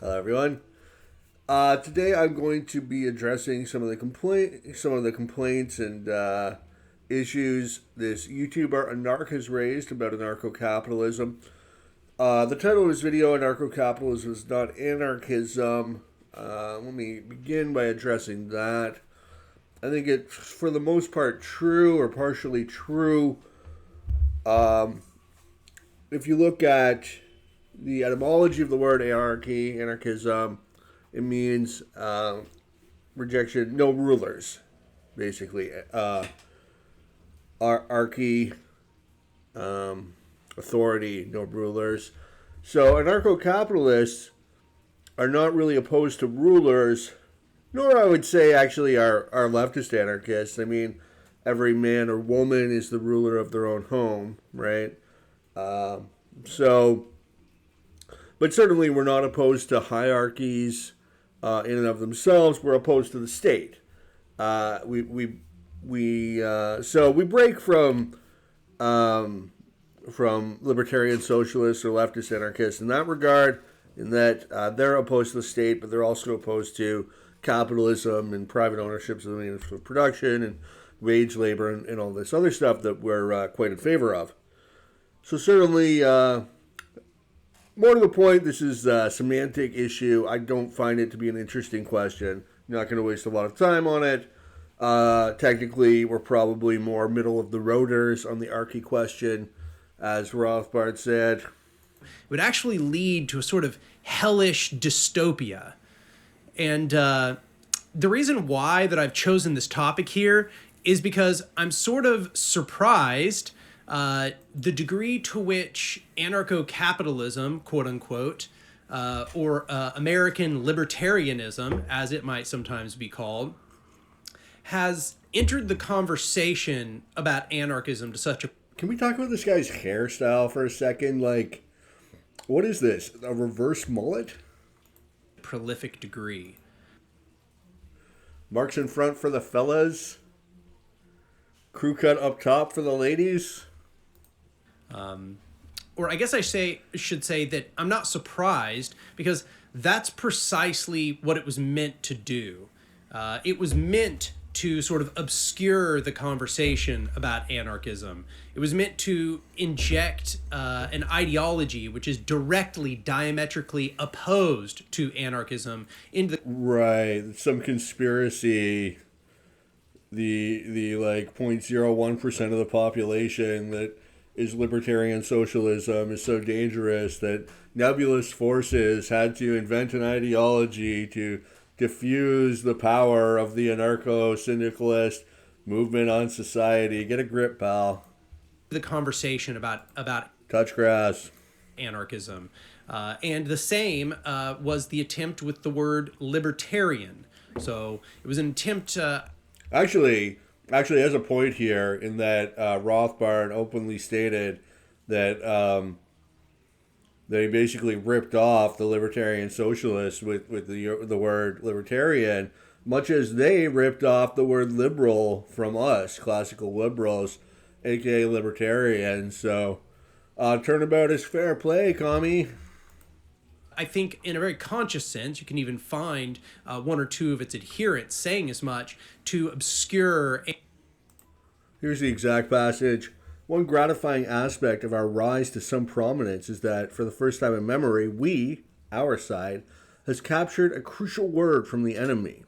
Hello, everyone. Today, I'm going to be addressing some of the complaints and issues this YouTuber Anark has raised about anarcho capitalism. The title of his video, "Anarcho Capitalism is not anarchism." Let me begin by addressing that. I think it's for the most part true or partially true. If you look at the etymology of the word anarchism, it means rejection, no rulers, basically. Archy, authority, no rulers. So anarcho-capitalists are not really opposed to rulers, nor I would say actually are leftist anarchists. I mean, every man or woman is the ruler of their own home, right? But certainly we're not opposed to hierarchies in and of themselves. We're opposed to the state. So we break from libertarian socialists or leftist anarchists in that regard, in that they're opposed to the state, but they're also opposed to capitalism and private ownerships of the means of production and wage labor and all this other stuff that we're quite in favor of. So certainly, more to the point, this is a semantic issue. I don't find it to be an interesting question. I'm not going to waste a lot of time on it. Technically, we're probably more middle of the roaders on the Archy question, as Rothbard said. It would actually lead to a sort of hellish dystopia. And the reason why that I've chosen this topic here is because I'm sort of surprised the degree to which anarcho-capitalism, quote unquote, or American libertarianism, as it might sometimes be called, has entered the conversation about anarchism to such a... Can we talk about this guy's hairstyle for a second? Like, what is this? A reverse mullet? prolific degree. Marks in front for the fellas. Crew cut up top for the ladies. Or I guess I should say that I'm not surprised, because that's precisely what it was meant to do. It was meant to sort of obscure the conversation about anarchism. It was meant to inject an ideology which is directly, diametrically opposed to anarchism into the... Right, some conspiracy. The like 0.01% of the population that is libertarian socialism is so dangerous that nebulous forces had to invent an ideology to diffuse the power of the anarcho-syndicalist movement on society. Get a grip, pal. The conversation about Touch grass. anarchism. And the same was the attempt with the word libertarian. So it was an attempt... Actually, there's a point here in that Rothbard openly stated that they basically ripped off the libertarian socialists with the word libertarian, much as they ripped off the word liberal from us, classical liberals, aka libertarians. So, turnabout is fair play, commie. I think in a very conscious sense, you can even find one or two of its adherents saying as much to obscure... Here's the exact passage. One gratifying aspect of our rise to some prominence is that, for the first time in memory, we, our side, has captured a crucial word from the enemy.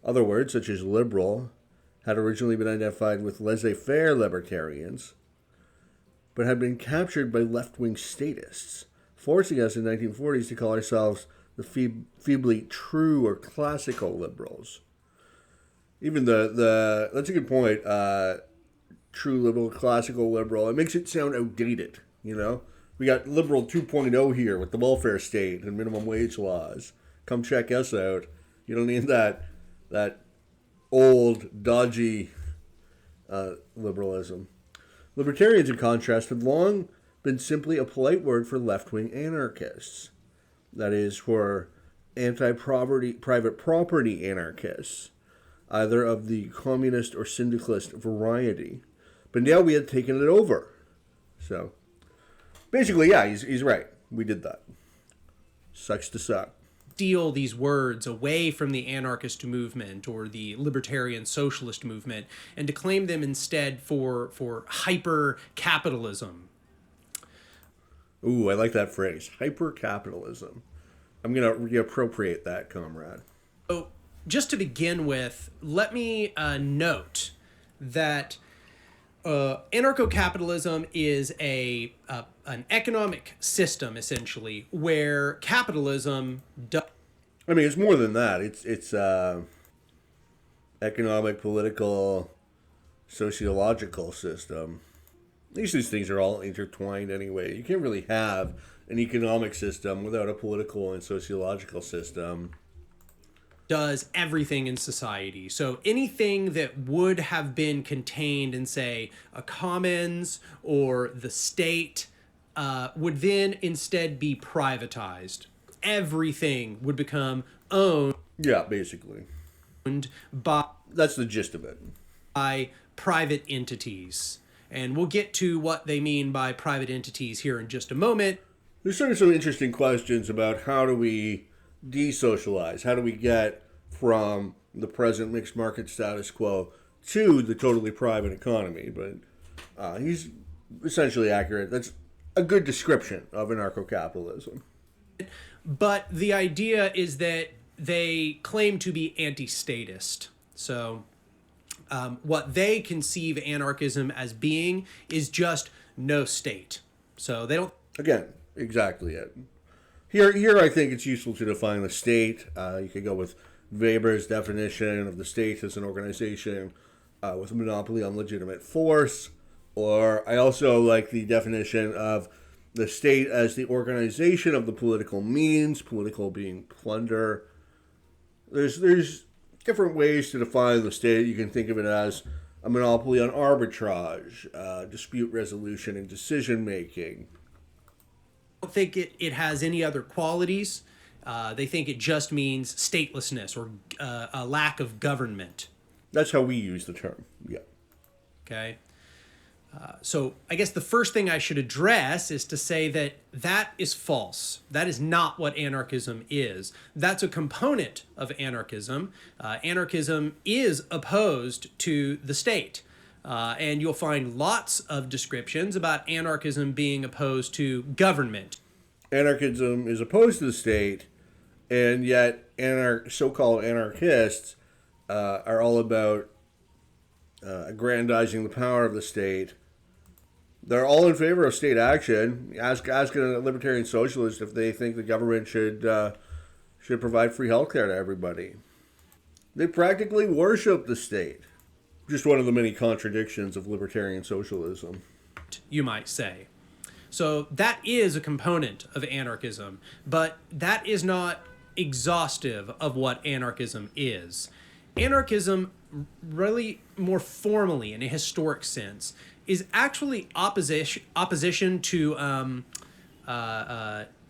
Other words, such as liberal, had originally been identified with laissez-faire libertarians, but had been captured by left-wing statists, forcing us in the 1940s to call ourselves the feebly true or classical liberals. Even the that's a good point, true liberal, classical liberal, it makes it sound outdated, you know? We got liberal 2.0 here with the welfare state and minimum wage laws. Come check us out. You don't need that old, dodgy liberalism. Libertarians, in contrast, have long been simply a polite word for left-wing anarchists. That is, for private property anarchists, either of the communist or syndicalist variety. But now we had taken it over. So, basically, yeah, he's right. We did that. sucks to suck. Steal these words away from the anarchist movement or the libertarian socialist movement and to claim them instead for hyper capitalism. Ooh, I like that phrase, hyper capitalism. I'm going to reappropriate that, comrade. So, just to begin with, let me note that anarcho capitalism is an economic system, essentially, where capitalism I mean, it's more than that. It's economic, political, sociological system. These things are all intertwined anyway. You can't really have an economic system without a political and sociological system. does everything in society. So anything that would have been contained in, say, a commons or the state would then instead be privatized. Everything would become owned. Yeah, basically. By That's the gist of it. Private entities. And we'll get to what they mean by private entities here in just a moment. There's sort of some interesting questions about how do we desocialize? How do we get from the present mixed market status quo to the totally private economy? But he's essentially accurate. That's a good description of anarcho-capitalism. But the idea is that they claim to be anti-statist. So what they conceive anarchism as being is just no state. So they don't... Again, exactly it. Here I think it's useful to define the state. You could go with Weber's definition of the state as an organization with a monopoly on legitimate force. Or I also like the definition of the state as the organization of the political means, political being plunder. There's different ways to define the state. You can think of it as a monopoly on arbitrage, dispute resolution, and decision making. I don't think it has any other qualities. They think it just means statelessness or a lack of government. That's how we use the term, yeah. Okay. So I guess the first thing I should address is to say that that is false. That is not what anarchism is. That's a component of anarchism. Anarchism is opposed to the state. And you'll find lots of descriptions about anarchism being opposed to government. Anarchism is opposed to the state, and yet so-called anarchists are all about aggrandizing the power of the state. They're all in favor of state action. Ask a libertarian socialist if they think the government should provide free healthcare to everybody. They practically worship the state. Just one of the many contradictions of libertarian socialism, you might say. So that is a component of anarchism, but that is not exhaustive of what anarchism is. Anarchism, really more formally in a historic sense, is actually opposition to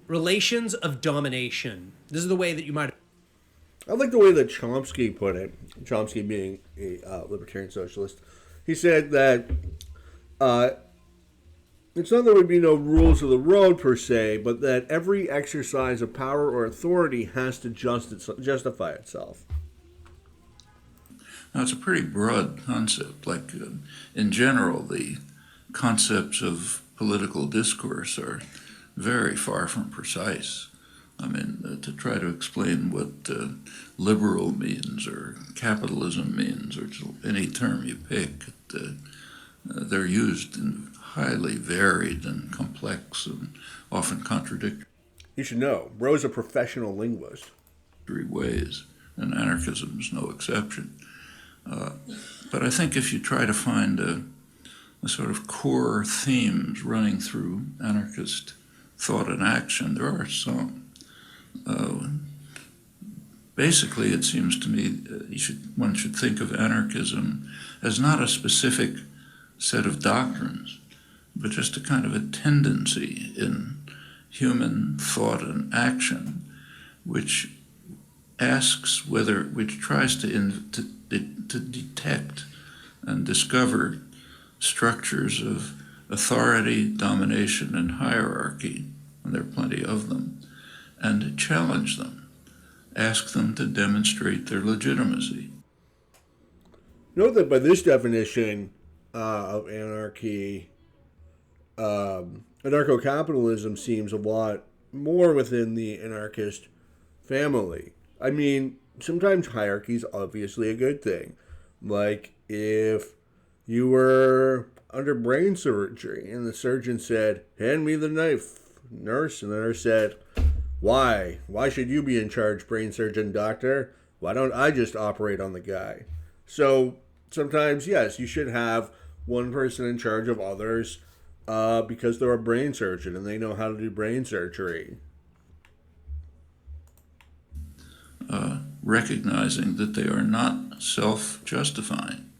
relations of domination. This is the way that you might... I like the way that Chomsky put it, Chomsky being a libertarian socialist. He said that it's not that there would be no rules of the road per se, but that every exercise of power or authority has to justify itself. Now, it's a pretty broad concept. Like, in general, the concepts of political discourse are very far from precise. I mean, to try to explain what liberal means or capitalism means, or any term you pick, they're used in highly varied and complex and often contradictory You should know, Bro's a professional linguist. ways, and anarchism is no exception. But I think if you try to find a sort of core themes running through anarchist thought and action, there are some. Basically, it seems to me one should think of anarchism as not a specific set of doctrines, but just a kind of a tendency in human thought and action, which tries to detect and discover structures of authority, domination, and hierarchy, and there are plenty of them, and challenge them, ask them to demonstrate their legitimacy. Note that by this definition of anarchy, anarcho capitalism seems a lot more within the anarchist family. I mean, sometimes hierarchy is obviously a good thing. Like if you were under brain surgery and the surgeon said, "Hand me the knife, nurse," and the nurse said, "Why? Why should you be in charge, brain surgeon doctor? Why don't I just operate on the guy?" So sometimes, yes, you should have one person in charge of others because they're a brain surgeon and they know how to do brain surgery. Recognizing that they are not self-justifying.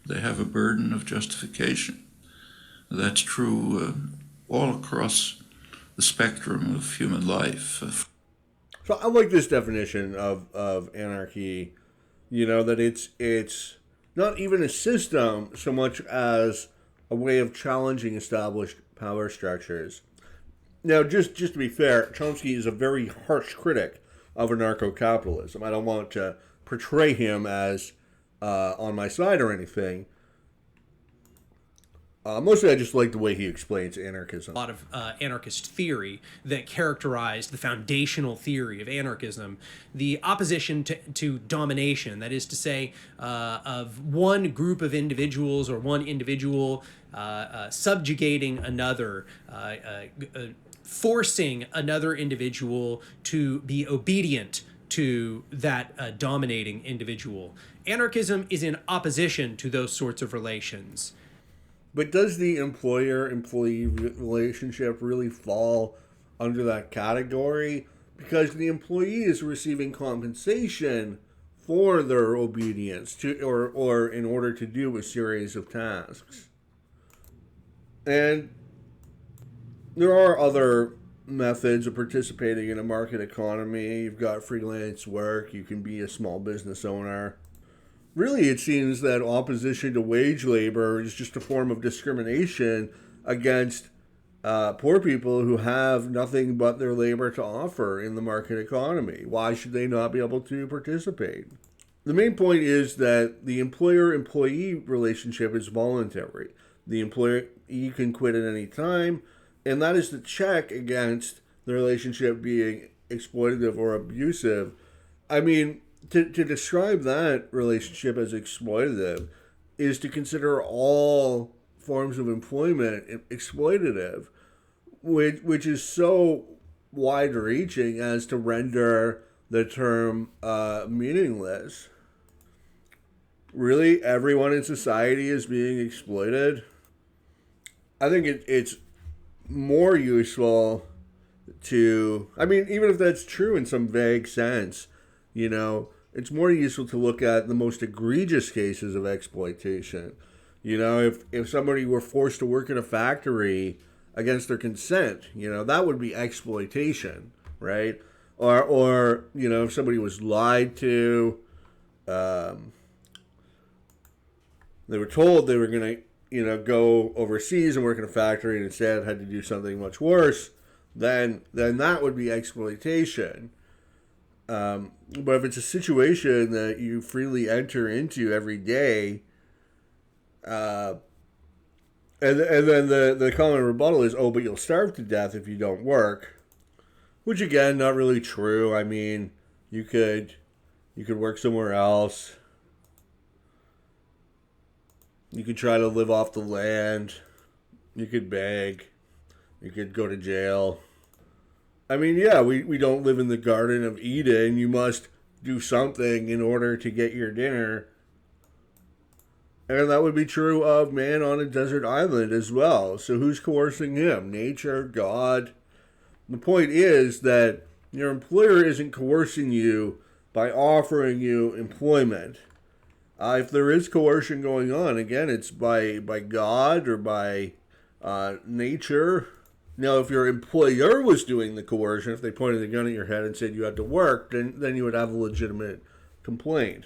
They have a burden of justification. That's true all across the spectrum of human life. So I like this definition of anarchy, that it's not even a system so much as a way of challenging established power structures. Now, just to be fair, Chomsky is a very harsh critic of anarcho capitalism. I don't want to portray him as on my side or anything. Mostly I just like the way he explains anarchism. A lot of anarchist theory that characterized the foundational theory of anarchism, the opposition to domination, that is to say, of one group of individuals or one individual subjugating another, forcing another individual to be obedient to that dominating individual. Anarchism is in opposition to those sorts of relations. But does the employer-employee relationship really fall under that category? Because the employee is receiving compensation for their obedience to, or in order to do a series of tasks. And there are other methods of participating in a market economy. You've got freelance work. You can be a small business owner. Really, it seems that opposition to wage labor is just a form of discrimination against poor people who have nothing but their labor to offer in the market economy. Why should they not be able to participate? The main point is that the employer-employee relationship is voluntary. The employee can quit at any time, and that is the check against the relationship being exploitative or abusive. I mean, to describe that relationship as exploitative is to consider all forms of employment exploitative, which is so wide-reaching as to render the term meaningless. Really, everyone in society is being exploited? I think it's more useful to, I mean, even if that's true in some vague sense, it's more useful to look at the most egregious cases of exploitation. If somebody were forced to work in a factory against their consent, that would be exploitation, right? Or if somebody was lied to, they were told they were going to, go overseas and work in a factory and instead had to do something much worse, then that would be exploitation. But if it's a situation that you freely enter into every day, and then the common rebuttal is, oh, but you'll starve to death if you don't work, which again, not really true. I mean, you could work somewhere else. You could try to live off the land. You could beg. You could go to jail. I mean, yeah, we don't live in the Garden of Eden. You must do something in order to get your dinner. And that would be true of man on a desert island as well. So who's coercing him? Nature? God? The point is that your employer isn't coercing you by offering you employment. If there is coercion going on, again, it's by God or by nature. Now, if your employer was doing the coercion, if they pointed a gun at your head and said you had to work, then you would have a legitimate complaint.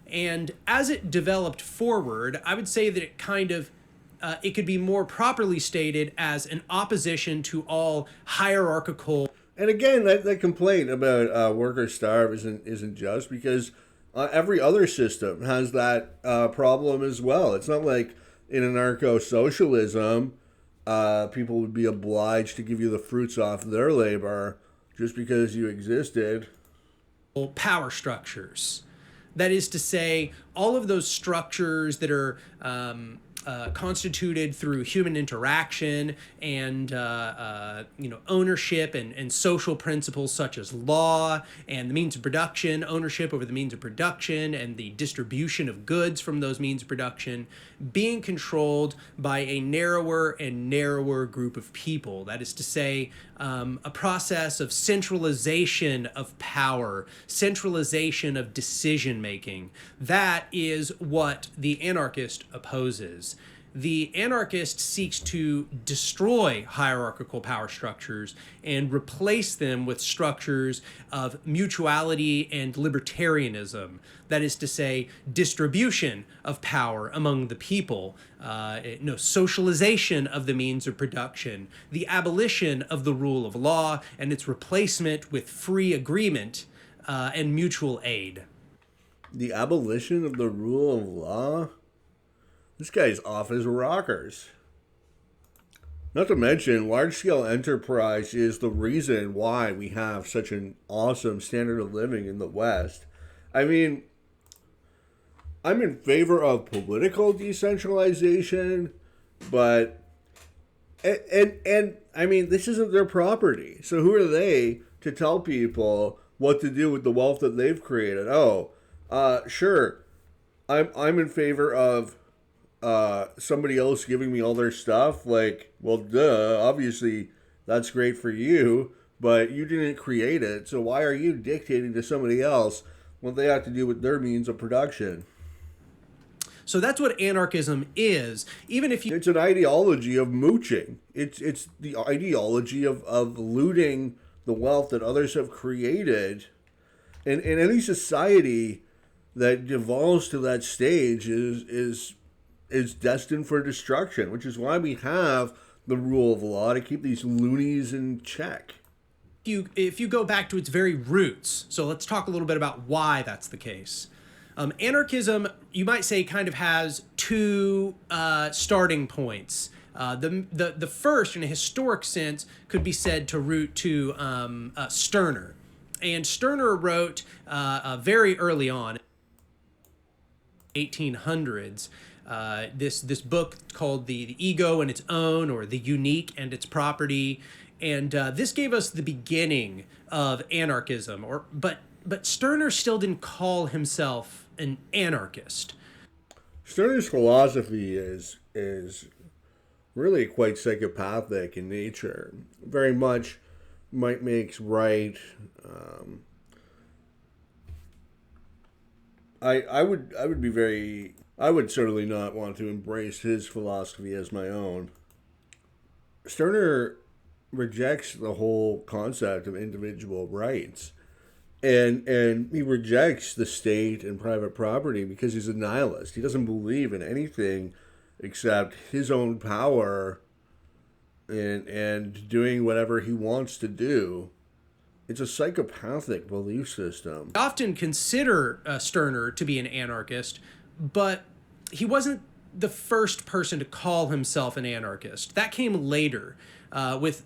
And as it developed forward, I would say that it kind of, it could be more properly stated as an opposition to all hierarchical And again, that complaint about workers starve isn't just because every other system has that problem as well. It's not like in anarcho socialism, people would be obliged to give you the fruits off their labor just because you existed. Power structures. That is to say, all of those structures that are constituted through human interaction and ownership and social principles such as law and the means of production, ownership over the means of production and the distribution of goods from those means of production, being controlled by a narrower and narrower group of people. That is to say, a process of centralization of power, centralization of decision making. That is what the anarchist opposes. The anarchist seeks to destroy hierarchical power structures and replace them with structures of mutuality and libertarianism. That is to say, distribution of power among the people, socialization of the means of production, the abolition of the rule of law, and its replacement with free agreement and mutual aid. The abolition of the rule of law? This guy's off his rockers. Not to mention, large-scale enterprise is the reason why we have such an awesome standard of living in the West. I mean, I'm in favor of political decentralization, but and I mean, this isn't their property. So who are they to tell people what to do with the wealth that they've created? Sure, I'm in favor of somebody else giving me all their stuff. Like, well, duh, obviously that's great for you, but you didn't create it, so why are you dictating to somebody else what they have to do with their means of production? So that's what anarchism is. Even if you... It's an ideology of mooching. It's the ideology of looting the wealth that others have created. And any society that devolves to that stage is destined for destruction, which is why we have the rule of law to keep these loonies in check. If you go back to its very roots, so let's talk a little bit about why that's the case. Anarchism, you might say, kind of has two starting points. The first, in a historic sense, could be said to root to Stirner. And Stirner wrote very early on, 1800s, this book called the Ego and Its Own, or The Unique and Its Property. And this gave us the beginning of anarchism. But Stirner still didn't call himself an anarchist. Stirner's philosophy is really quite psychopathic in nature. Very much might makes right. I would certainly not want to embrace his philosophy as my own. Stirner rejects the whole concept of individual rights. And he rejects the state and private property because he's a nihilist. He doesn't believe in anything except his own power and doing whatever he wants to do. It's a psychopathic belief system. I often consider Stirner to be an anarchist, but he wasn't the first person to call himself an anarchist. That came later with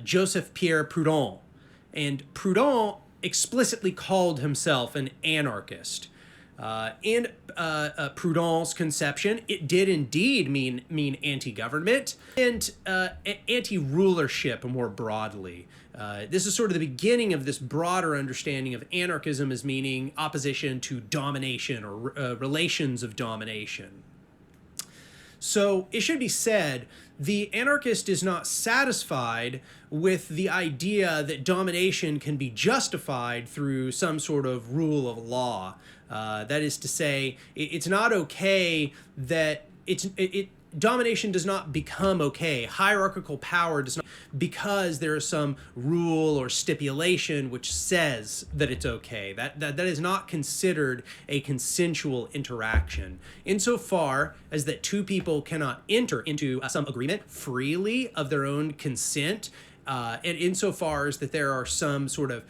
Joseph Pierre Proudhon. And Proudhon explicitly called himself an anarchist. In Proudhon's conception, it did indeed mean anti-government and anti-rulership more broadly. This is sort of the beginning of this broader understanding of anarchism as meaning opposition to domination or relations of domination. So it should be said, the anarchist is not satisfied with the idea that domination can be justified through some sort of rule of law. That is to say, it's not okay that domination does not become okay. Hierarchical power does not, because there is some rule or stipulation which says that it's okay. That is not considered a consensual interaction. Insofar as that two people cannot enter into some agreement freely of their own consent, And insofar as that there are some sort of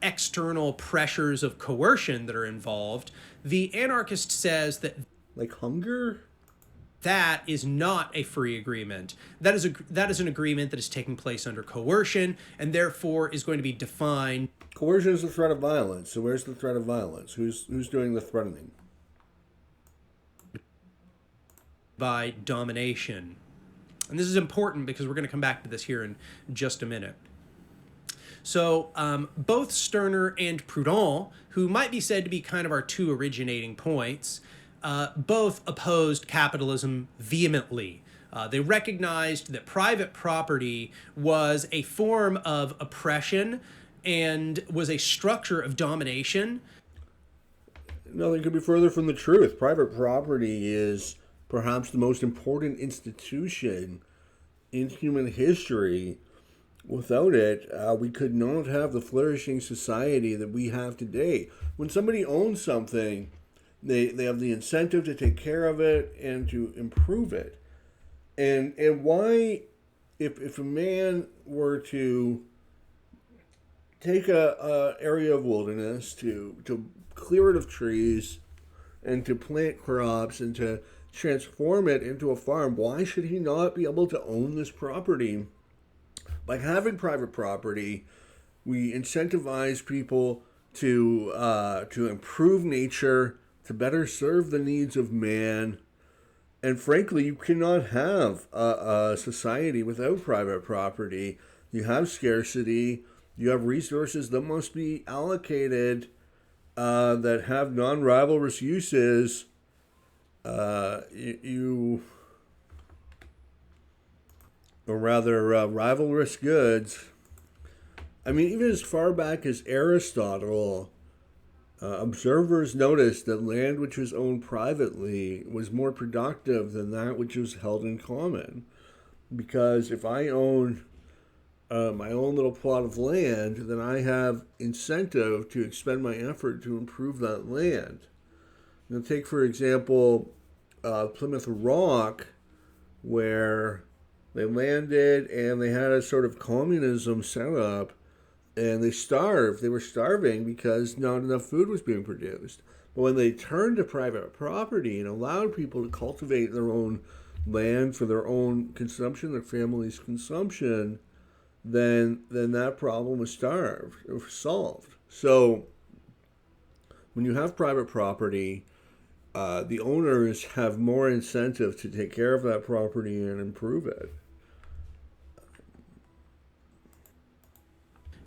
external pressures of coercion that are involved, the anarchist says that Like hunger? that is not a free agreement. That is an agreement that is taking place under coercion and therefore is going to be defined. Coercion is the threat of violence. So where's the threat of violence? Who's doing the threatening? By domination. And this is important because we're going to come back to this here in just a minute. So both Stirner and Proudhon, who might be said to be kind of our two originating points, both opposed capitalism vehemently. They recognized that private property was a form of oppression and was a structure of domination. Nothing could be further from the truth. Private property is perhaps the most important institution in human history. Without it, we could not have the flourishing society that we have today. When somebody owns something, they have the incentive to take care of it and to improve it. And why, if a man were to take a area of wilderness, to clear it of trees, and to plant crops, and to transform it into a farm, why should he not be able to own this property? By having private property, we incentivize people to improve nature, to better serve the needs of man. And frankly, you cannot have a society without private property. You have scarcity. You have resources that must be allocated that have non-rivalrous uses. Or rather, rivalrous goods. I mean, even as far back as Aristotle, observers noticed that land which was owned privately was more productive than that which was held in common. Because if I own my own little plot of land, then I have incentive to expend my effort to improve that land. Now, take, for example, Plymouth Rock, where they landed and they had a sort of communism set up, and they starved. They were starving because not enough food was being produced. But when they turned to private property and allowed people to cultivate their own land for their own consumption, their family's consumption, then that problem was solved. So when you have private property, the owners have more incentive to take care of that property and improve it.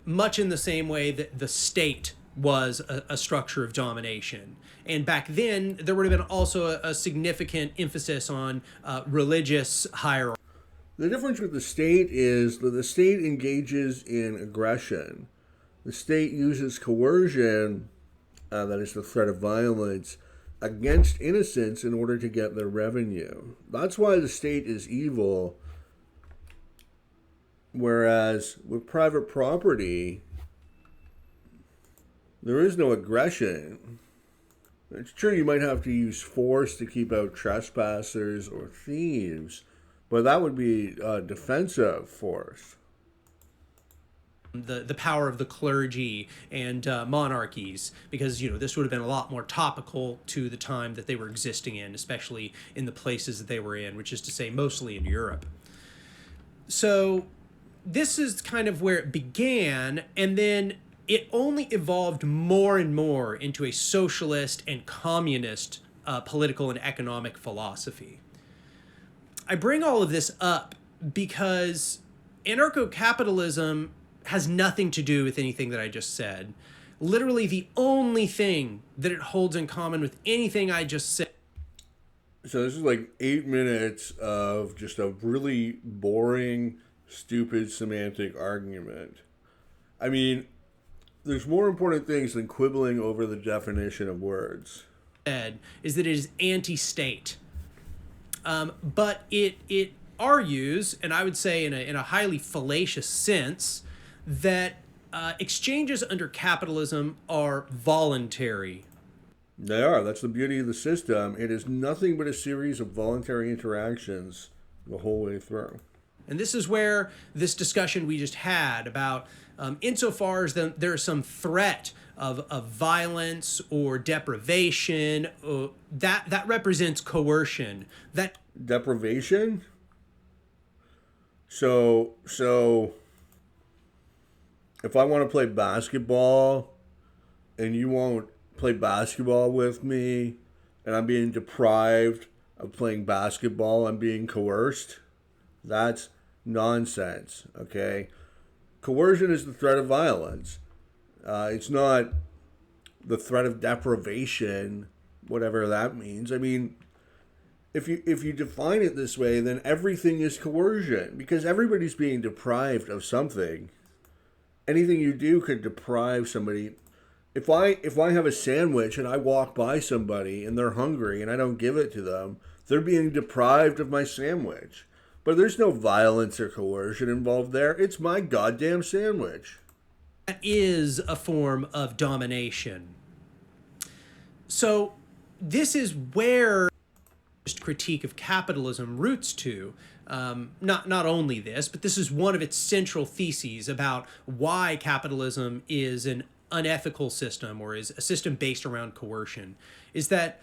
Much in the same way that the state was a structure of domination. And back then, there would have been also a significant emphasis on religious hierarchy. The difference with the state is that the state engages in aggression. The state uses coercion, that is the threat of violence, against innocents in order to get their revenue. That's why the state is evil. Whereas with private property, there is no aggression. It's true you might have to use force to keep out trespassers or thieves, but that would be a defensive force. The power of the clergy and monarchies, because this would have been a lot more topical to the time that they were existing in, especially in the places that they were in, which is to say mostly in Europe. So this is kind of where it began, and then it only evolved more and more into a socialist and communist political and economic philosophy. I bring all of this up because anarcho capitalism has nothing to do with anything that I just said. Literally the only thing that it holds in common with anything I just said. So this is like 8 minutes of just a really boring, stupid semantic argument. I mean, there's more important things than quibbling over the definition of words. Is that it is anti-state. But it argues, and I would say in a highly fallacious sense, that exchanges under capitalism are voluntary. They are. That's the beauty of the system. It is nothing but a series of voluntary interactions the whole way through. And this is where this discussion we just had about insofar as there's some threat of violence or deprivation, that represents coercion. That deprivation? So if I want to play basketball and you won't play basketball with me and I'm being deprived of playing basketball, I'm being coerced, that's nonsense, okay? Coercion is the threat of violence. It's not the threat of deprivation, whatever that means. I mean, if you define it this way, then everything is coercion because everybody's being deprived of something. Anything you do could deprive somebody. If I have a sandwich and I walk by somebody and they're hungry and I don't give it to them, they're being deprived of my sandwich. But there's no violence or coercion involved there. It's my goddamn sandwich. That is a form of domination. So this is where critique of capitalism roots to. Not only this, but this is one of its central theses about why capitalism is an unethical system or is a system based around coercion, is that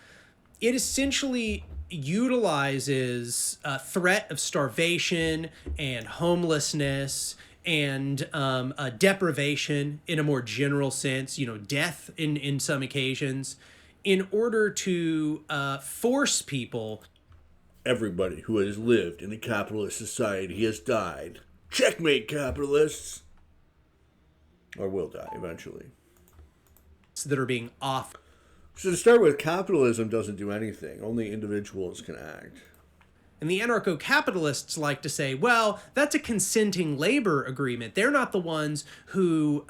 it essentially utilizes a threat of starvation and homelessness and deprivation in a more general sense, death in some occasions, in order to force people. Everybody who has lived in a capitalist society has died. Checkmate, capitalists! Or will die eventually. That are being off. So to start with, capitalism doesn't do anything. Only individuals can act. And the anarcho capitalists like to say, well, that's a consenting labor agreement. They're not the ones who,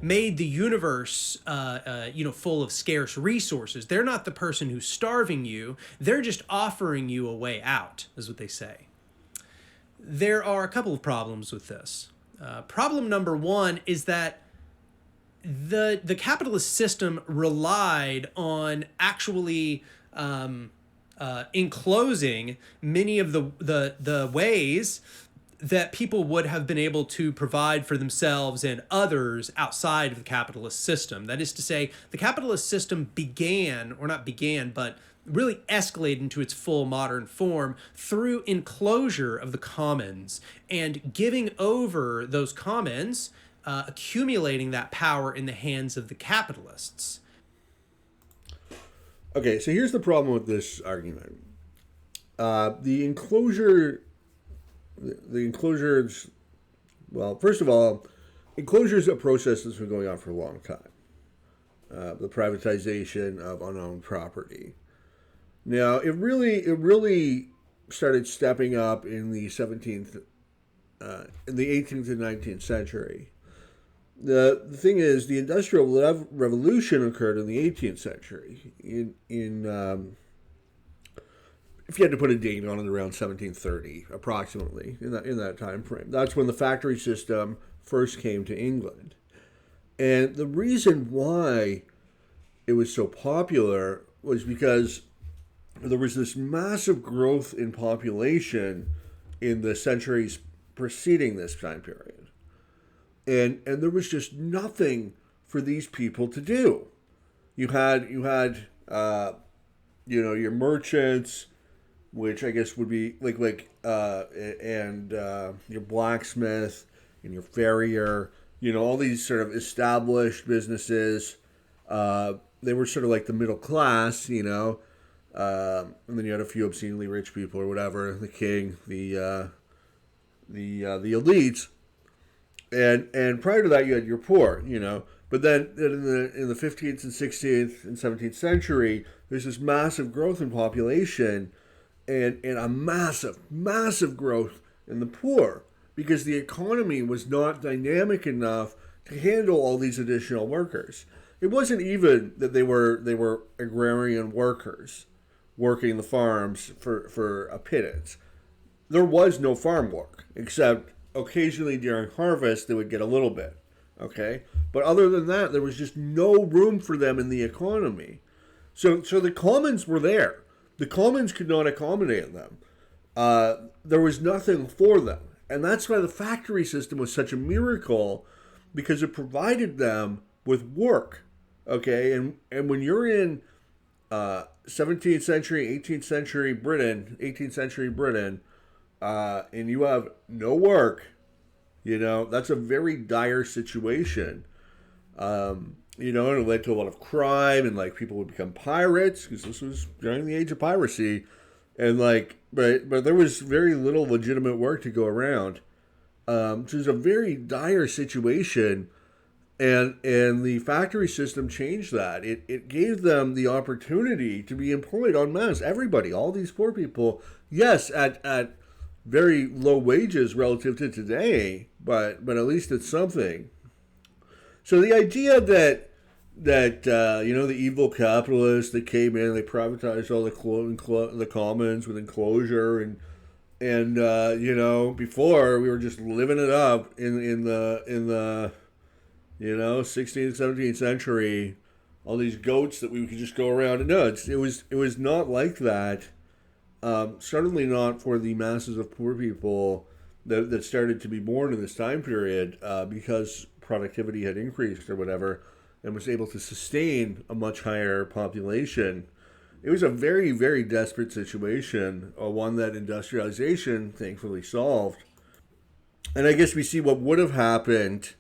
made the universe, full of scarce resources. They're not the person who's starving you. They're just offering you a way out, is what they say. There are a couple of problems with this. Problem number one is that the capitalist system relied on actually enclosing many of the ways that people would have been able to provide for themselves and others outside of the capitalist system. That is to say, the capitalist system but really escalated into its full modern form through enclosure of the commons and giving over those commons, accumulating that power in the hands of the capitalists. Okay, so here's the problem with this argument. The enclosures, well, first of all, enclosure is a process that's been going on for a long time. The privatization of unowned property. Now, it really started stepping up in the 18th and 19th century. The thing is, the Industrial Revolution occurred in the 18th century. If you had to put a date on it, around 1730, approximately, in that time frame. That's when the factory system first came to England. And the reason why it was so popular was because there was this massive growth in population in the centuries preceding this time period. And there was just nothing for these people to do. You had your merchants, which I guess would be and your blacksmith and your farrier, all these sort of established businesses. They were sort of like the middle class, and then you had a few obscenely rich people or whatever, the king, the elites. And prior to that, you had your poor, But then in the 15th and 16th and 17th century, there's this massive growth in population and a massive growth in the poor because the economy was not dynamic enough to handle all these additional workers. It wasn't even that they were agrarian workers working the farms for a pittance. There was no farm work except occasionally during harvest they would get a little bit, okay? But other than that, there was just no room for them in the economy. So the commons were there. The commons could not accommodate them. there was nothing for them. And that's why the factory system was such a miracle, because it provided them with work. Okay, and when you're in 17th century, 18th century Britain, 18th century Britain, and you have no work, that's a very dire situation. And it led to a lot of crime, and like people would become pirates because this was during the age of piracy, and but there was very little legitimate work to go around. So it was a very dire situation. And the factory system changed that. It gave them the opportunity to be employed en masse. Everybody, all these poor people, yes, at very low wages relative to today, but at least it's something. So the idea that the evil capitalists that came in, they privatized all the commons with enclosure, and before we were just living it up in the 16th, 17th century, all these goats that we could just go around. No, it was not like that. Certainly not for the masses of poor people that started to be born in this time period, because productivity had increased or whatever, and was able to sustain a much higher population. It was a very, very desperate situation, one that industrialization thankfully solved. And I guess we see what would have happened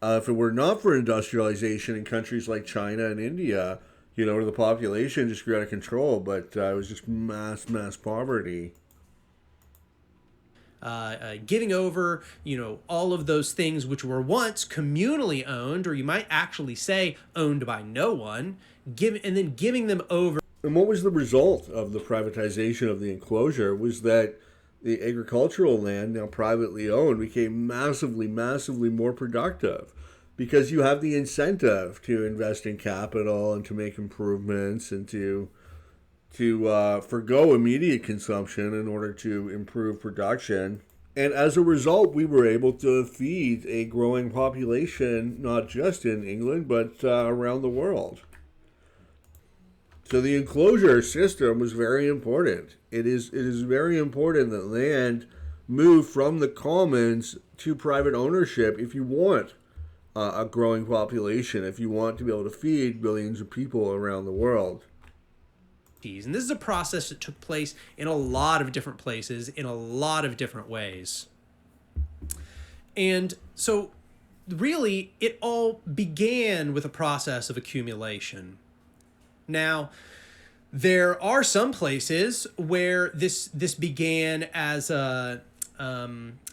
if it were not for industrialization in countries like China and India, where the population just grew out of control, but it was just mass poverty. Giving over, all of those things which were once communally owned, or you might actually say owned by no one, and then giving them over. And what was the result of the privatization of the enclosure was that the agricultural land, now privately owned, became massively more productive, because you have the incentive to invest in capital and to make improvements and to forgo immediate consumption in order to improve production. And as a result, we were able to feed a growing population, not just in England, but around the world. So the enclosure system was very important. It is very important that land move from the commons to private ownership if you want a growing population, if you want to be able to feed billions of people around the world. And this is a process that took place in a lot of different places, in a lot of different ways. And so really, it all began with a process of accumulation. Now, there are some places where this began as a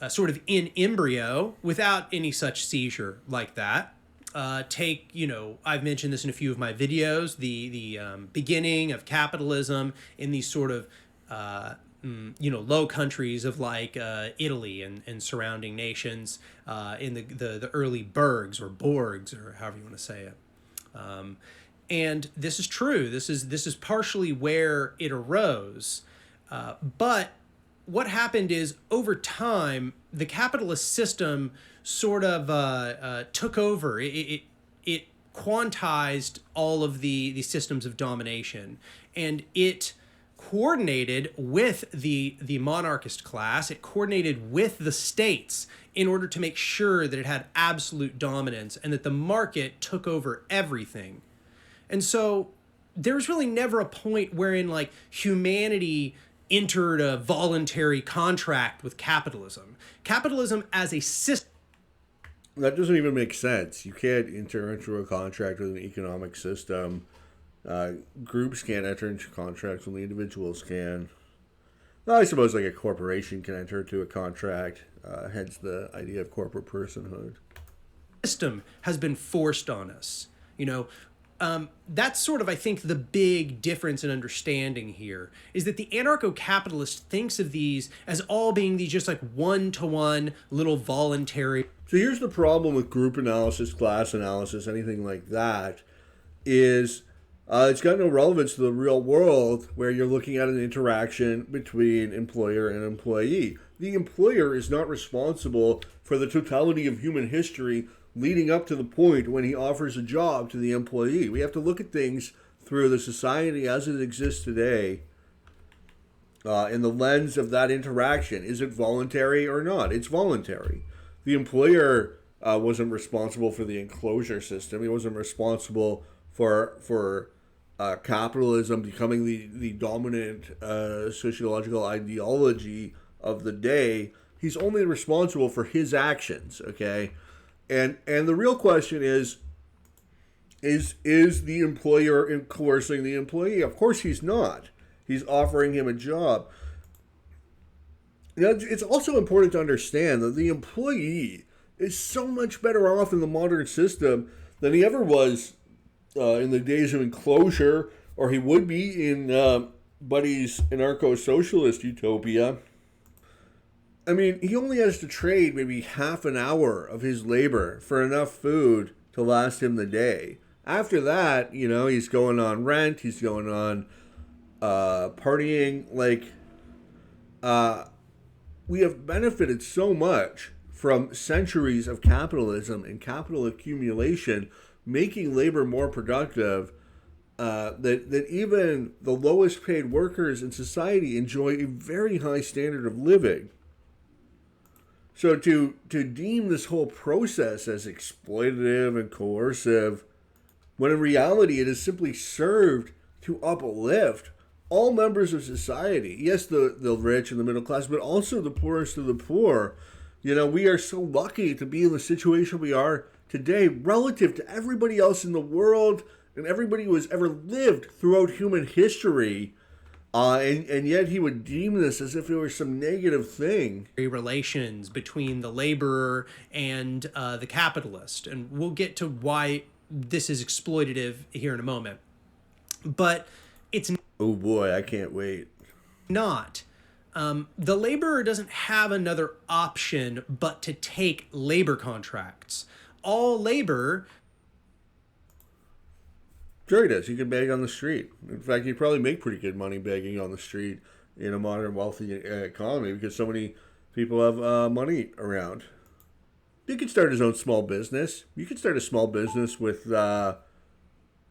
sort of in embryo without any such seizure like that. I've mentioned this in a few of my videos, the beginning of capitalism in these sort of, low countries of like Italy and surrounding nations, in the early burgs or borgs or however you want to say it. And this is true. This is partially where it arose. But what happened is, over time, the capitalist system sort of took over. It quantized all of the systems of domination, and it coordinated with the monarchist class. It coordinated with the states in order to make sure that it had absolute dominance and that the market took over everything. And so there was really never a point wherein like humanity entered a voluntary contract with capitalism. Capitalism as a system. That doesn't even make sense. You can't enter into a contract with an economic system. Groups can't enter into contracts, only individuals can. Well, I suppose like a corporation can enter into a contract, hence the idea of corporate personhood. System has been forced on us. That's sort of, I think, the big difference in understanding here is that the anarcho-capitalist thinks of these as all being these just like one-to-one little voluntary. So here's the problem with group analysis, class analysis, anything like that, is it's got no relevance to the real world where you're looking at an interaction between employer and employee. The employer is not responsible for the totality of human history leading up to the point when he offers a job to the employee. We have to look at things through the society as it exists today. in the lens of that interaction. Is it voluntary or not? It's voluntary. The employer wasn't responsible for the enclosure system. He wasn't responsible for capitalism becoming the dominant sociological ideology of the day. He's only responsible for his actions. Okay, and the real question is the employer coercing the employee? Of course he's not. He's offering him a job. Now, it's also important to understand that the employee is so much better off in the modern system than he ever was in the days of enclosure, or he would be in Buddy's anarcho-socialist utopia. I mean, he only has to trade maybe half an hour of his labor for enough food to last him the day. After that, he's going on rent, he's going on partying. We have benefited so much from centuries of capitalism and capital accumulation, making labor more productive, that even the lowest paid workers in society enjoy a very high standard of living. So to deem this whole process as exploitative and coercive, when in reality it is simply served to uplift all members of society. Yes, the rich and the middle class, but also the poorest of the poor. We are so lucky to be in the situation we are today relative to everybody else in the world and everybody who has ever lived throughout human history. And yet he would deem this as if it were some negative thing. Relations between the laborer and the capitalist. And we'll get to why this is exploitative here in a moment. But it's oh boy, I can't wait. Not. The laborer doesn't have another option but to take labor contracts. All labor... Sure he does. He can beg on the street. In fact, he'd probably make pretty good money begging on the street in a modern wealthy economy because so many people have money around. He could start his own small business. You could start a small business with no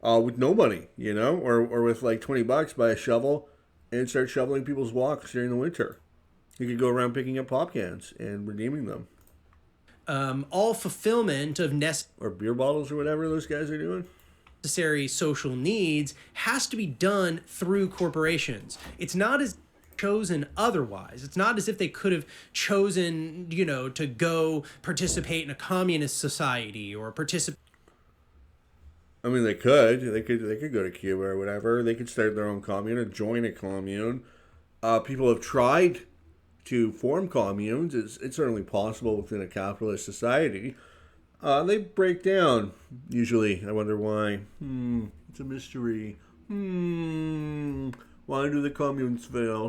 money, or with like $20, buy a shovel and start shoveling people's walks during the winter. You could go around picking up pop cans and redeeming them. All fulfillment of or beer bottles or whatever those guys are doing. Necessary social needs has to be done through corporations. It's not as chosen otherwise. It's not as if they could have chosen, to go participate in a communist society or participate. I mean, they could go to Cuba or whatever. They could start their own commune or join a commune. People have tried to form communes. It's certainly possible within a capitalist society. They break down, usually. I wonder why. It's a mystery. Why do the communes fail?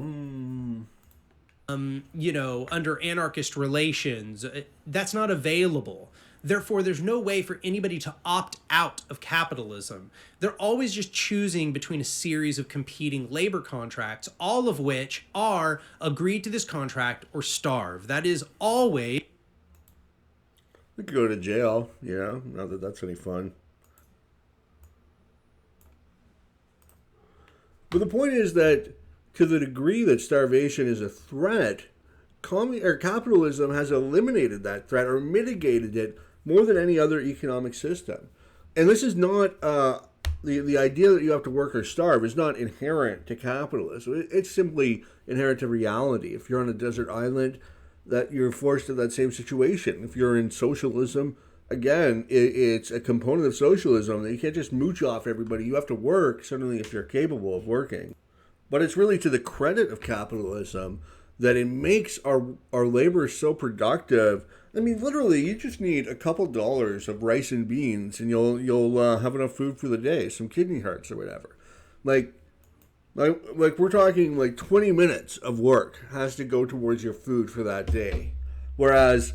Under anarchist relations, that's not available. Therefore, there's no way for anybody to opt out of capitalism. They're always just choosing between a series of competing labor contracts, all of which are agree to this contract or starve. That is always... We could go to jail, not that that's any fun. But the point is that to the degree that starvation is a threat, capitalism has eliminated that threat or mitigated it more than any other economic system. And this is not, the idea that you have to work or starve is not inherent to capitalism. It's simply inherent to reality. If you're on a desert island, that you're forced to that same situation. If you're in socialism, again, it's a component of socialism that you can't just mooch off everybody. You have to work, certainly if you're capable of working. But it's really to the credit of capitalism that it makes our labor so productive. I mean, literally, you just need a couple dollars of rice and beans, and you'll have enough food for the day, some kidney hearts or whatever. Like we're talking like 20 minutes of work has to go towards your food for that day. Whereas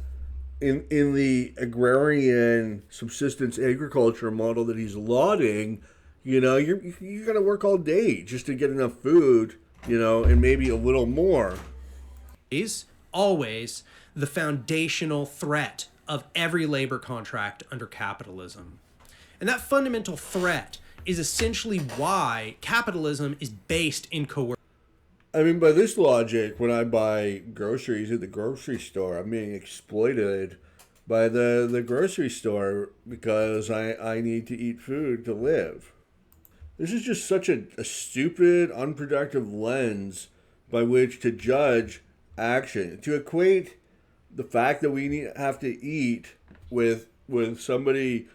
in the agrarian subsistence agriculture model that he's lauding, you're going to work all day just to get enough food, and maybe a little more. Is always the foundational threat of every labor contract under capitalism. And that fundamental threat is essentially why capitalism is based in coercion. I mean, by this logic, when I buy groceries at the grocery store, I'm being exploited by the grocery store because I need to eat food to live. This is just such a stupid, unproductive lens by which to judge action. To equate the fact that have to eat with somebody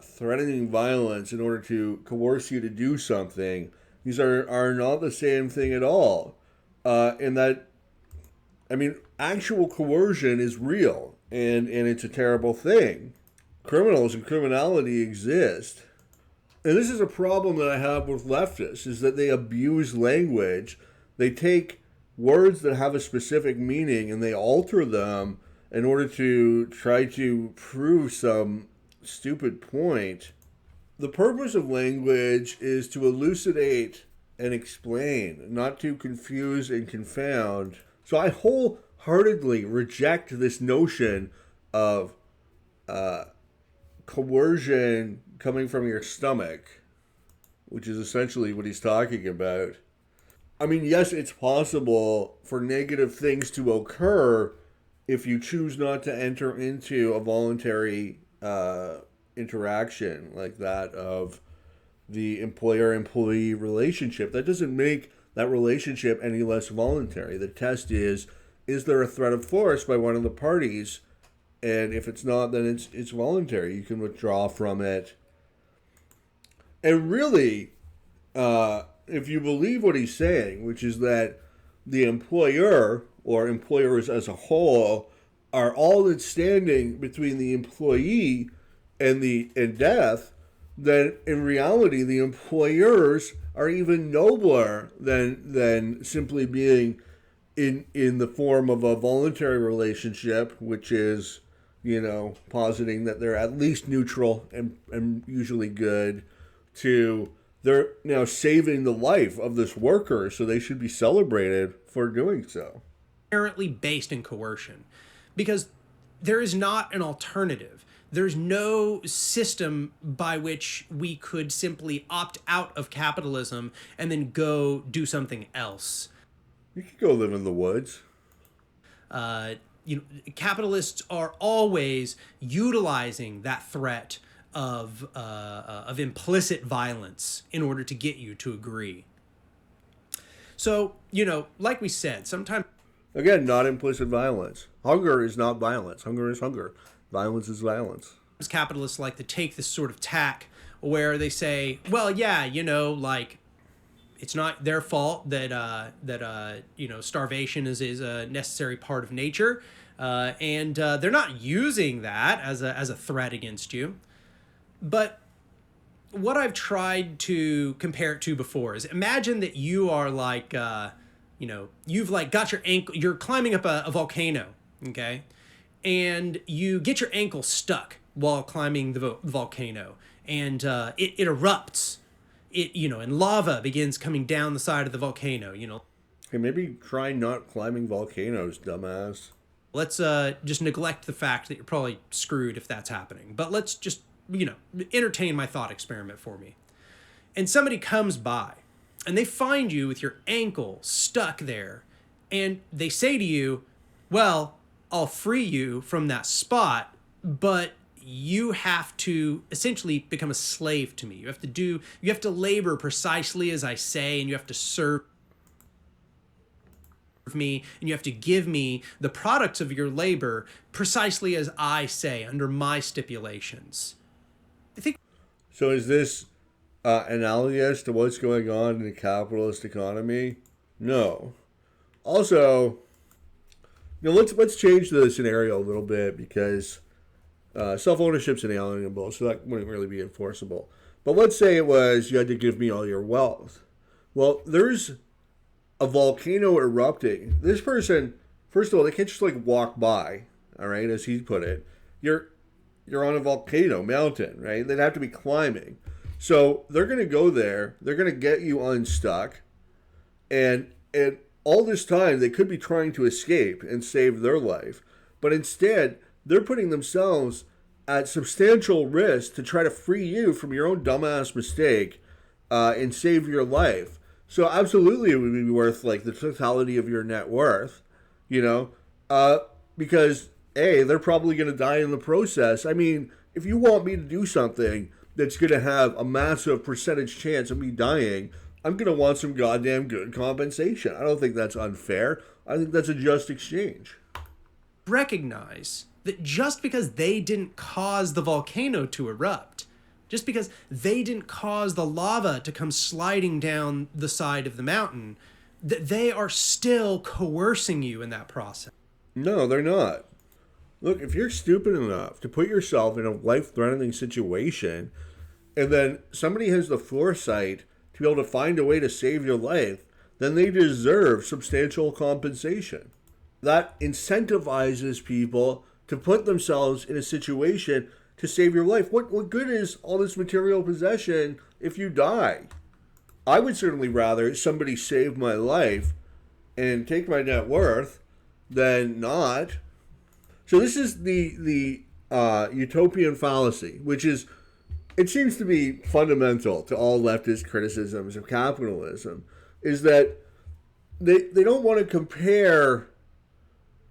threatening violence in order to coerce you to do something, these are not the same thing at all. In that, I mean, actual coercion is real, and it's a terrible thing. Criminals and criminality exist. And this is a problem that I have with leftists, is that they abuse language. They take words that have a specific meaning and they alter them in order to try to prove some stupid point. The purpose of language is to elucidate and explain, not to confuse and confound. So I wholeheartedly reject this notion of coercion coming from your stomach, which is essentially what he's talking about. I mean, yes, it's possible for negative things to occur if you choose not to enter into a voluntary interaction like that of the employer-employee relationship. That doesn't make that relationship any less voluntary. The test is there a threat of force by one of the parties? And if it's not, then it's voluntary. You can withdraw from it. And really, if you believe what he's saying, which is that the employer or employers as a whole are all that's standing between the employee and death, then in reality the employers are even nobler than simply being in the form of a voluntary relationship, which is, positing that they're at least neutral and usually good, to they're now saving the life of this worker, so they should be celebrated for doing so. Inherently based in coercion, because there is not an alternative. There's no system by which we could simply opt out of capitalism and then go do something else. You could go live in the woods. Capitalists are always utilizing that threat of implicit violence in order to get you to agree. So, like we said, sometimes... Again, not implicit violence. Hunger is not violence. Hunger is hunger. Violence is violence. Capitalists like to take this sort of tack where they say, well, yeah, it's not their fault that starvation is a necessary part of nature, and they're not using that as a threat against you. But what I've tried to compare it to before is, imagine that you are you've got your ankle, you're climbing up a volcano, okay, and you get your ankle stuck while climbing the volcano, and it erupts. And lava begins coming down the side of the volcano, Hey, maybe try not climbing volcanoes, dumbass. Let's just neglect the fact that you're probably screwed if that's happening. But let's just, entertain my thought experiment for me. And somebody comes by, and they find you with your ankle stuck there, and they say to you, well, I'll free you from that spot, but you have to essentially become a slave to me. You have to labor precisely as I say, and you have to serve me, and you have to give me the products of your labor precisely as I say, under my stipulations. I think. So is this analogous to what's going on in the capitalist economy? No. Also, let's change the scenario a little bit, because self-ownership's inalienable, so that wouldn't really be enforceable. But let's say it was you had to give me all your wealth. Well, there's a volcano erupting. This person, first of all, they can't just walk by, all right, as he put it. You're on a volcano mountain, right? They'd have to be climbing. So they're going to go there. They're going to get you unstuck. And all this time, they could be trying to escape and save their life. But instead, they're putting themselves at substantial risk to try to free you from your own dumbass mistake and save your life. So absolutely, it would be worth like the totality of your net worth, you know, because they're probably going to die in the process. I mean, if you want me to do something that's going to have a massive percentage chance of me dying, I'm going to want some goddamn good compensation. I don't think that's unfair. I think that's a just exchange. Recognize that just because they didn't cause the volcano to erupt, just because they didn't cause the lava to come sliding down the side of the mountain, that they are still coercing you in that process. No, they're not. Look, if you're stupid enough to put yourself in a life-threatening situation, and then somebody has the foresight to be able to find a way to save your life, then they deserve substantial compensation. That incentivizes people to put themselves in a situation to save your life. What good is all this material possession if you die? I would certainly rather somebody save my life and take my net worth than not. So this is the utopian fallacy, which is, it seems to be fundamental to all leftist criticisms of capitalism, is that they don't want to compare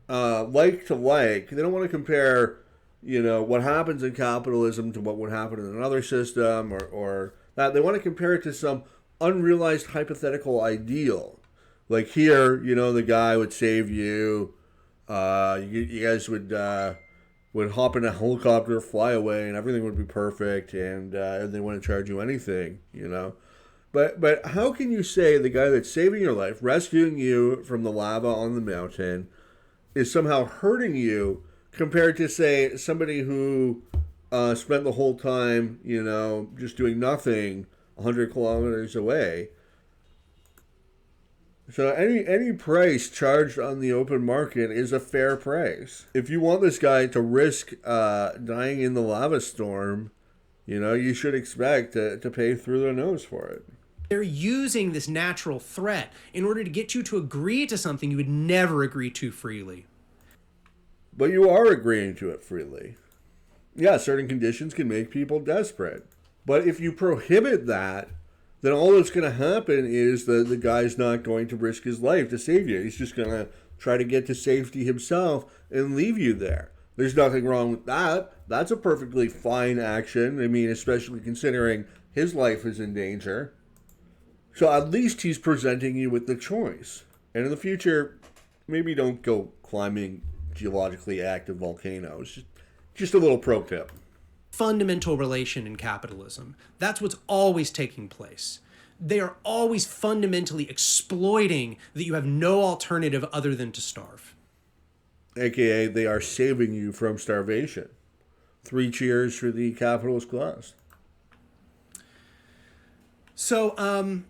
like to like. They don't want to compare, what happens in capitalism to what would happen in another system, or that. They want to compare it to some unrealized hypothetical ideal. Like here, the guy would save you. You guys would hop in a helicopter, fly away, and everything would be perfect, and they wouldn't charge you anything, But how can you say the guy that's saving your life, rescuing you from the lava on the mountain, is somehow hurting you compared to, say, somebody who spent the whole time, just doing nothing 100 kilometers away? So any price charged on the open market is a fair price. If you want this guy to risk dying in the lava storm, you should expect to pay through their nose for it. They're using this natural threat in order to get you to agree to something you would never agree to freely. But you are agreeing to it freely. Yeah, certain conditions can make people desperate. But if you prohibit that, then all that's going to happen is that the guy's not going to risk his life to save you. He's just going to try to get to safety himself and leave you there. There's nothing wrong with that. That's a perfectly fine action. I mean, especially considering his life is in danger. So at least he's presenting you with the choice. And in the future, maybe don't go climbing geologically active volcanoes. Just a little pro tip. Fundamental relation in capitalism. That's what's always taking place. They are always fundamentally exploiting that you have no alternative other than to starve. AKA, they are saving you from starvation. 3 cheers for the capitalist class. So,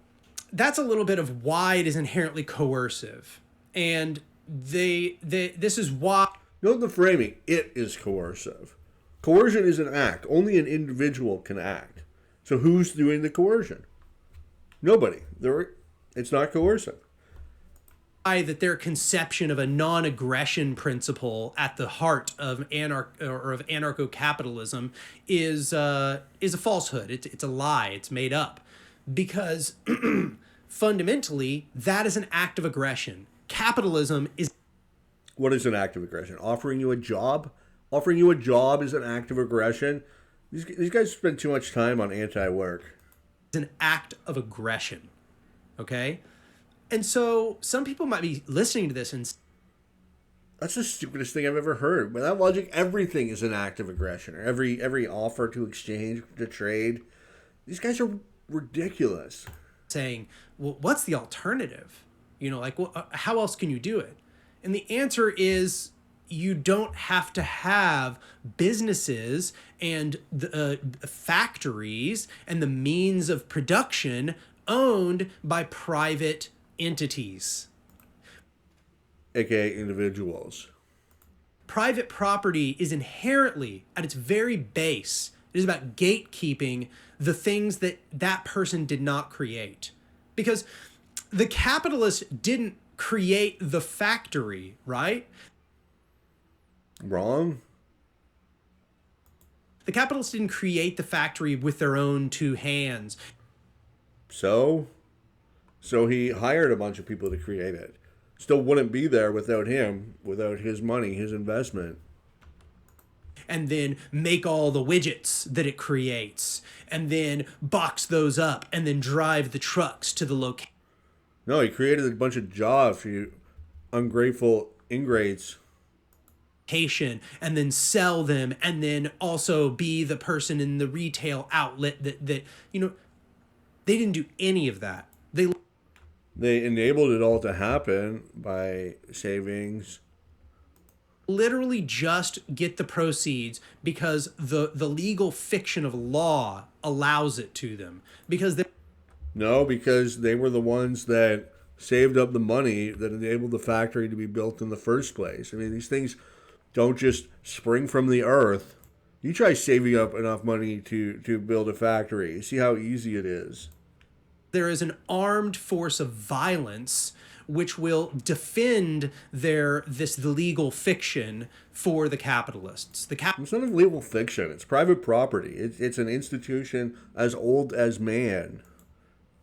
that's a little bit of why it is inherently coercive. And this is why... Note the framing. It is coercive. Coercion is an act. Only an individual can act. So who's doing the coercion? Nobody. It's not coercive. That their conception of a non-aggression principle at the heart of anarcho capitalism is a falsehood. It's a lie. It's made up. Because fundamentally, that is an act of aggression. Capitalism is... What is an act of aggression? Offering you a job? Offering you a job is an act of aggression? These guys spend too much time on anti-work. It's an act of aggression. Okay? And so some people might be listening to this and... That's the stupidest thing I've ever heard. By that logic, everything is an act of aggression. Or every offer to exchange, to trade. These guys are ridiculous. Saying, well, what's the alternative? How else can you do it? And the answer is you don't have to have businesses and the factories and the means of production owned by private entities. AKA individuals. Private property is inherently, at its very base, it is about gatekeeping the things that person did not create. Because the capitalist didn't create the factory, right? Wrong. The capitalists didn't create the factory with their own 2 hands. So So he hired a bunch of people to create it. Still wouldn't be there without him, without his money, his investment. And then make all the widgets that it creates, and then box those up, and then drive the trucks to the location. No, he created a bunch of jobs for you ungrateful ingrates. And then sell them, and then also be the person in the retail outlet that they didn't do any of that. They enabled it all to happen by savings. Literally just get the proceeds because the legal fiction of law allows it to them, because because they were the ones that saved up the money that enabled the factory to be built in the first place. I mean, these things don't just spring from the earth. You try saving up enough money to build a factory. See how easy it is. there is an armed force of violence which will defend the legal fiction for the capitalists. It's not a legal fiction. It's private property. It's an institution as old as man.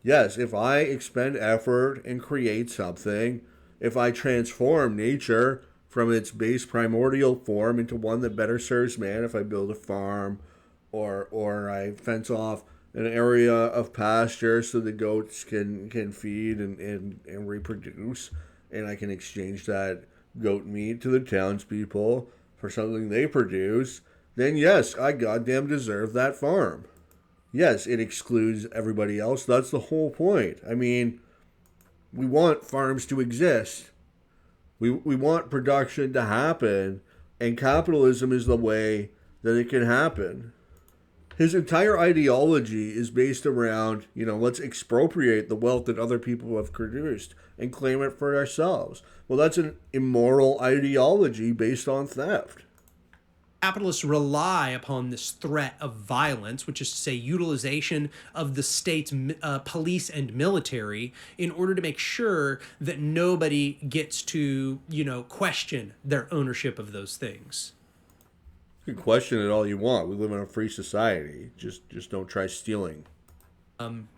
Yes, if I expend effort and create something, if I transform nature from its base primordial form into one that better serves man, if I build a farm or I fence off an area of pasture so the goats can feed and reproduce, and I can exchange that goat meat to the townspeople for something they produce, then yes, I goddamn deserve that farm. Yes, it excludes everybody else. That's the whole point. I mean, we want farms to exist. We want production to happen, and capitalism is the way that it can happen. His entire ideology is based around, let's expropriate the wealth that other people have produced and claim it for ourselves. Well, that's an immoral ideology based on theft. Capitalists rely upon this threat of violence, which is to say utilization of the state's police and military, in order to make sure that nobody gets to, question their ownership of those things. You can question it all you want. We live in a free society. Just don't try stealing. And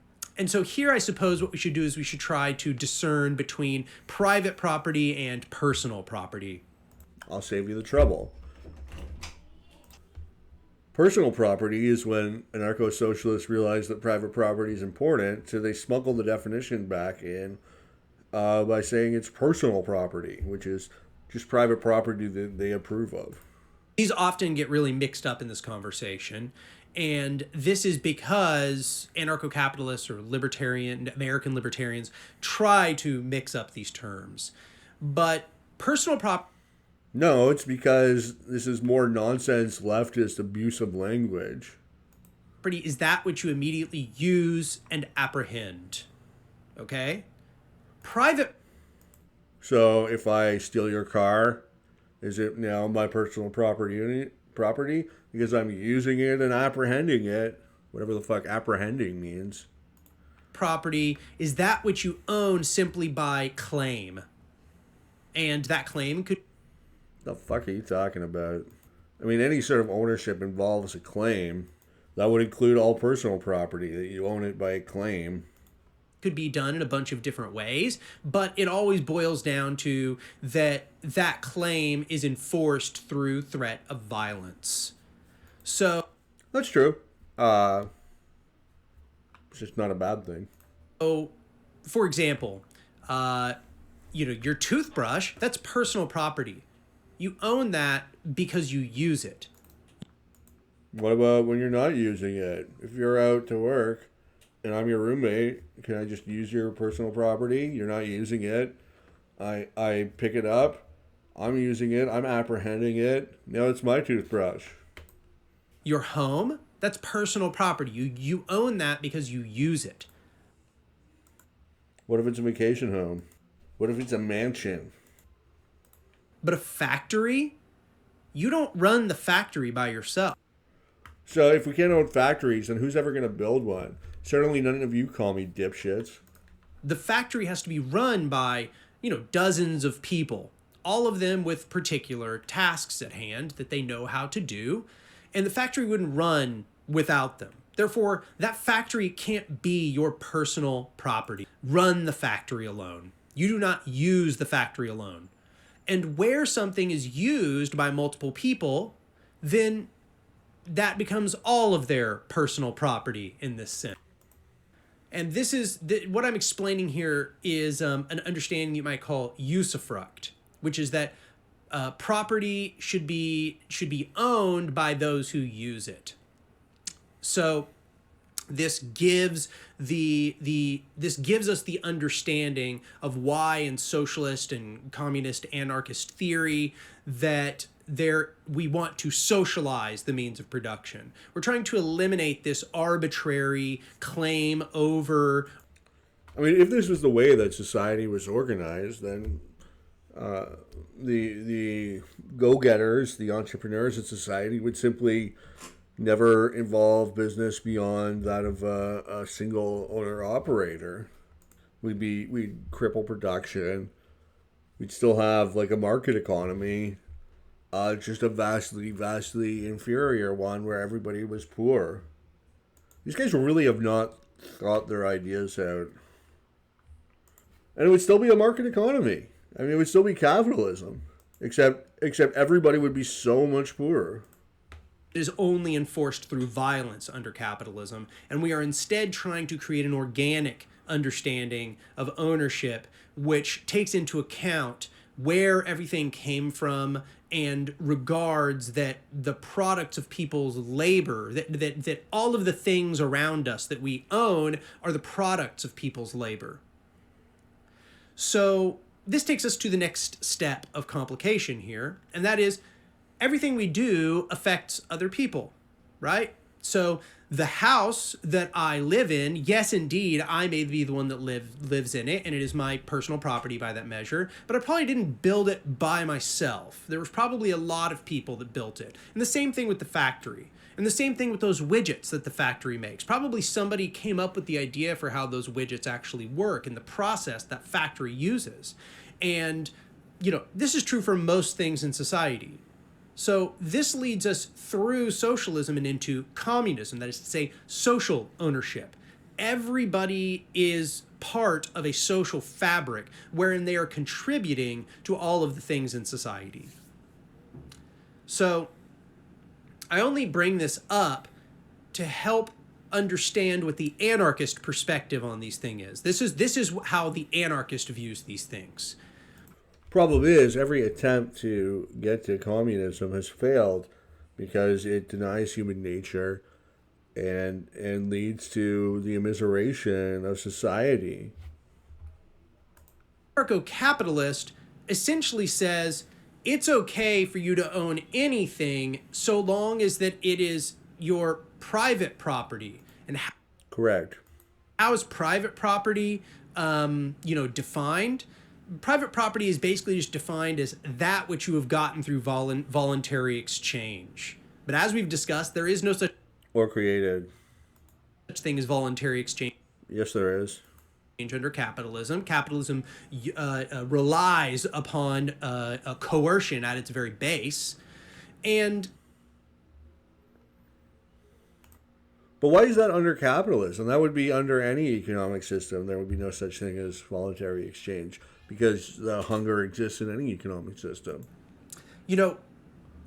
so here, I suppose what we should do is we should try to discern between private property and personal property. I'll save you the trouble. Personal property is when anarcho-socialists realize that private property is important, so they smuggle the definition back in by saying it's personal property, which is just private property that they approve of. These often get really mixed up in this conversation, and this is because anarcho-capitalists or American libertarians try to mix up these terms. But personal property... No, it's because this is more nonsense, leftist, abusive language. Is that which you immediately use and apprehend. Okay? Private... So if I steal your car, is it now my personal property? Because I'm using it and apprehending it. Whatever the fuck apprehending means. Property is that which you own simply by claim. And that claim could... The fuck are you talking about? I mean, any sort of ownership involves a claim. That would include all personal property, that you own it by claim. Could be done in a bunch of different ways, but it always boils down to that claim is enforced through threat of violence. So... That's true. It's just not a bad thing. So, for example, your toothbrush, that's personal property. You own that because you use it. What about when you're not using it? If you're out to work and I'm your roommate, can I just use your personal property? You're not using it. I pick it up. I'm using it. I'm apprehending it. Now it's my toothbrush. Your home, that's personal property. You own that because you use it. What if it's a vacation home? What if it's a mansion? But a factory, you don't run the factory by yourself. So if we can't own factories, then who's ever going to build one? Certainly none of you call me dipshits. The factory has to be run by, dozens of people, all of them with particular tasks at hand that they know how to do. And the factory wouldn't run without them. Therefore, that factory can't be your personal property. Run the factory alone. You do not use the factory alone. And where something is used by multiple people, then that becomes all of their personal property in this sense. And this is what I'm explaining here is an understanding you might call usufruct, which is that property should be owned by those who use it. So this gives this gives us the understanding of why in socialist and communist anarchist theory that we want to socialize the means of production. We're trying to eliminate this arbitrary claim over. I mean, if this was the way that society was organized, then the go-getters, the entrepreneurs in society would simply never involve business beyond that of a single owner operator. We'd cripple production. We'd still have like a market economy, just a vastly inferior one where everybody was poor. These guys really have not thought their ideas out. And it would still be a market economy. I mean, it would still be capitalism, except everybody would be so much poorer. Is only enforced through violence under capitalism, and we are instead trying to create an organic understanding of ownership which takes into account where everything came from and regards that the products of people's labor, that all of the things around us that we own are the products of people's labor. So this takes us to the next step of complication here, and that is everything we do affects other people, right? So the house that I live in, yes, indeed, I may be the one that lives in it, and it is my personal property by that measure, but I probably didn't build it by myself. There was probably a lot of people that built it. And the same thing with the factory. And the same thing with those widgets that the factory makes. Probably somebody came up with the idea for how those widgets actually work and the process that factory uses. And, this is true for most things in society. So this leads us through socialism and into communism, that is to say, social ownership. Everybody is part of a social fabric wherein they are contributing to all of the things in society. So I only bring this up to help understand what the anarchist perspective on these things is. This is how the anarchist views these things. Problem is, every attempt to get to communism has failed because it denies human nature and leads to the immiseration of society. Anarcho Capitalist essentially says it's okay for you to own anything so long as that it is your private property. And Correct. How is private property, defined? Private property is basically just defined as that which you have gotten through voluntary exchange. But as we've discussed, there is no such created thing as voluntary exchange. Yes, there is. Under capitalism. Capitalism relies upon a coercion at its very base. But why is that under capitalism? That would be under any economic system. There would be no such thing as voluntary exchange because the hunger exists in any economic system.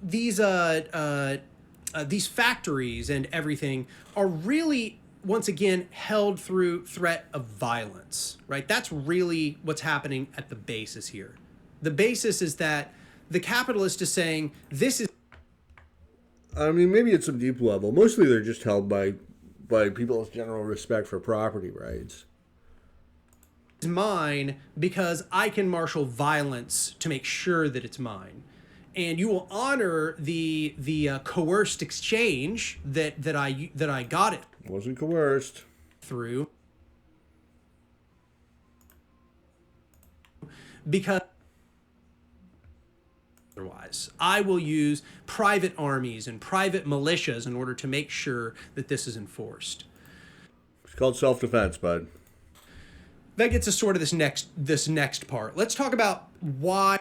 These factories and everything are really, once again, held through threat of violence, right? That's really what's happening at the basis here. The basis is that the capitalist is saying this is... I mean, maybe at some deep level. Mostly they're just held by people's general respect for property rights. Mine because I can marshal violence to make sure that it's mine. And you will honor the coerced exchange that I got it. It wasn't coerced. Through. Because otherwise, I will use private armies and private militias in order to make sure that this is enforced. It's called self-defense, bud. That gets us sort of this next part. Let's talk about why.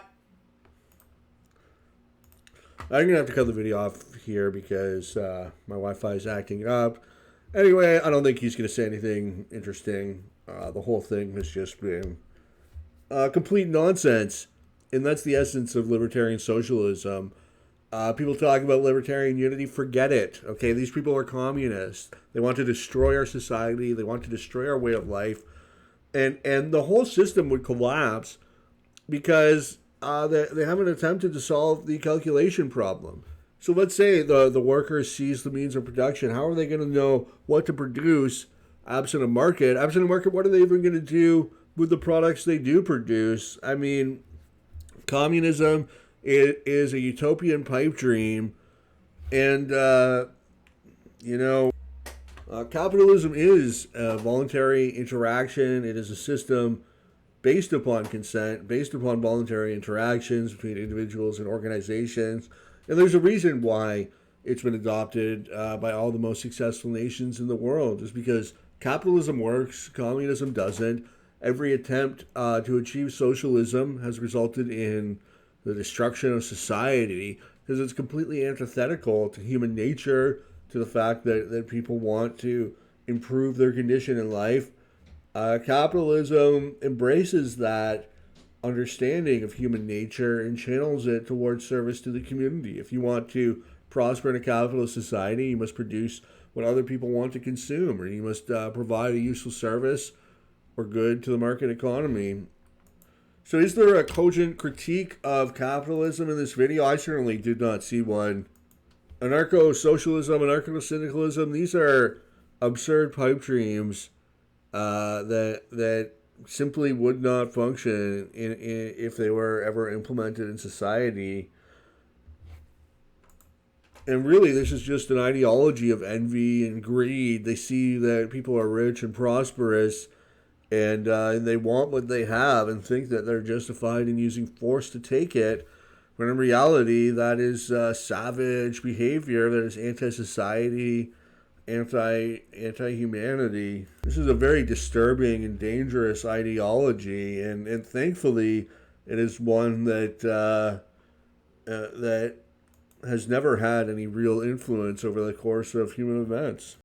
I'm going to have to cut the video off here because my Wi-Fi is acting up. Anyway, I don't think he's going to say anything interesting. The whole thing has just been complete nonsense. And that's the essence of libertarian socialism. People talk about libertarian unity, forget it. Okay, these people are communists. They want to destroy our society, they want to destroy our way of life. And the whole system would collapse because they haven't attempted to solve the calculation problem. So let's say the workers seize the means of production. How are they going to know what to produce absent a market? Absent a market, what are they even going to do with the products they do produce? I mean, communism is a utopian pipe dream. And, capitalism is a voluntary interaction. It is a system based upon consent, based upon voluntary interactions between individuals and organizations. And there's a reason why it's been adopted by all the most successful nations in the world, is because capitalism works, communism doesn't. Every attempt to achieve socialism has resulted in the destruction of society because it's completely antithetical to human nature, to the fact that people want to improve their condition in life. Capitalism embraces that understanding of human nature and channels it towards service to the community. If you want to prosper in a capitalist society, you must produce what other people want to consume, or you must provide a useful service or good to the market economy. So is there a cogent critique of capitalism in this video? I certainly did not see one. Anarcho-socialism, anarcho-syndicalism, these are absurd pipe dreams that simply would not function if they were ever implemented in society. And really, this is just an ideology of envy and greed. They see that people are rich and prosperous, and they want what they have and think that they're justified in using force to take it, when in reality, that is savage behavior, that is anti-society, anti-humanity. This is a very disturbing and dangerous ideology, and thankfully, it is one that that has never had any real influence over the course of human events.